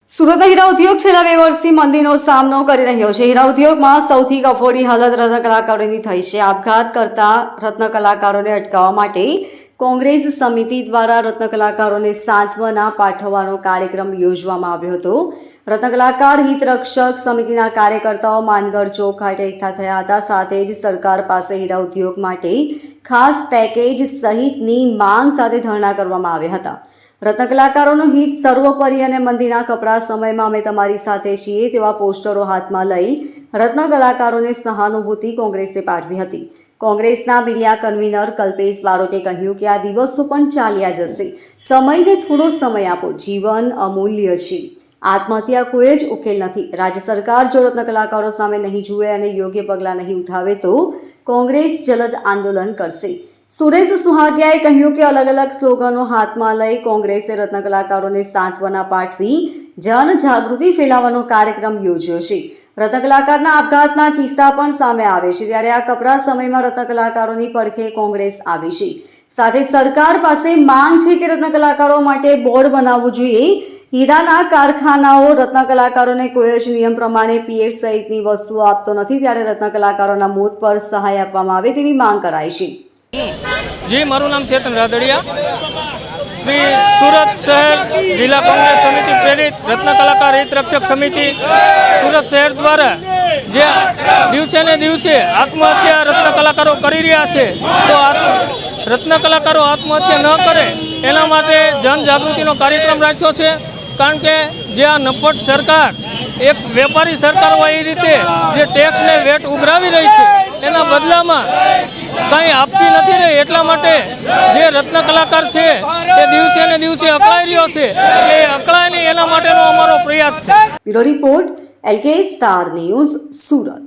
સુરતના હીરા ઉદ્યોગ છેલ્લા 2 વર્ષથી મંદીનો સામનો કરી રહ્યો છે। હીરા ઉદ્યોગમાં સૌથી કફોડી હાલત રત્ન કલાકારોની થઈ છે। આપઘાત કરતા રત્ન કલાકારોને અટકાવવા માટે કોંગ્રેસ સમિતિ દ્વારા રત્ન કલાકારોને સાંત્વના પાઠવવાનો કાર્યક્રમ યોજવામાં આવ્યો હતો। રત્ન કલાકાર હિત રક્ષક સમિતિના કાર્યકર્તાઓ માનગઢ ચોક ખાતે એકઠા થયા હતા। સાથે જ સરકાર પાસે હીરા ઉદ્યોગ માટે ખાસ પેકેજ સહિતની માંગ સાથે ધરણા કરવામાં આવ્યા હતા। રત્ન કલાકારોનું હિત સર્વોપરી અને મંદીના કપરા સમયમાં અમે તમારી સાથે છીએ તેવા પોસ્ટરો હાથમાં લઈ રત્ન કલાકારોને સહાનુભૂતિ કોંગ્રેસે પાઠવી હતી। કોંગ્રેસના મીડિયા કન્વીનર કલ્પેશ બારોટે કહ્યું કે આ દિવસો પણ ચાલ્યા જશે, સમયને થોડો સમય આપો, જીવન અમૂલ્ય છે, આત્મહત્યા કોઈ જ ઉકેલ નથી। રાજ્ય સરકાર જો રત્ન કલાકારો સામે નહીં જુએ અને યોગ્ય પગલાં નહીં ઉઠાવે તો કોંગ્રેસ જલદ આંદોલન કરશે। સુરેશ સુહાગિયાએ કહ્યું કે અલગ અલગ સ્લોગનો હાથમાં લઈ કોંગ્રેસે રત્ન કલાકારોને સાંત્વના પાઠવી જનજાગૃતિ ફેલાવવાનો કાર્યક્રમ યોજ્યો છે। રત્ન કલાકારના આપઘાતના કિસ્સા પણ સામે આવે છે, ત્યારે આ કપરા સમયમાં રત્ન કલાકારોની પડખે કોંગ્રેસ આવી છે। સાથે સરકાર પાસે માંગ છે કે રત્ન કલાકારો માટે બોર્ડ બનાવવું જોઈએ। હીરાના કારખાનાઓ રત્ન કલાકારોને કોઈ જ નિયમ પ્રમાણે પીએફ સહિતની વસ્તુઓ આપતો નથી, ત્યારે રત્ન કલાકારોના મોત પર સહાય આપવામાં આવે તેવી માંગ કરાઈ છે। जी, मारू नाम चेतन रादड़िया, श्री सूरत शहर जिला कांग्रेस समिति प्रेरित रत्न कलाकार हित रक्षक समिति सूरत शहर द्वारा जे दिवसे ने दिवसे आत्महत्या रत्न कलाकारो करी रह्या छे, तो रत्न कलाकारो आत्महत्या न करे एना माटे जनजागृतिनो कार्यक्रम राख्यो छे। कारण के जे आ नपट सरकार एक वेपारी सरकार होय ए रीते जे टेक्स ने वेट उघरावी रही छे एना बदलामां કંઈ આપતી નથી રહી, એટલા માટે જે રત્ન કલાકાર છે તે દિવસે ને દિવસે અકળાઈ રહ્યો છે, એટલે એ અકળાય નહીં એના માટેનો અમારો પ્રયાસ છે। Bureau report LK star news, Surat.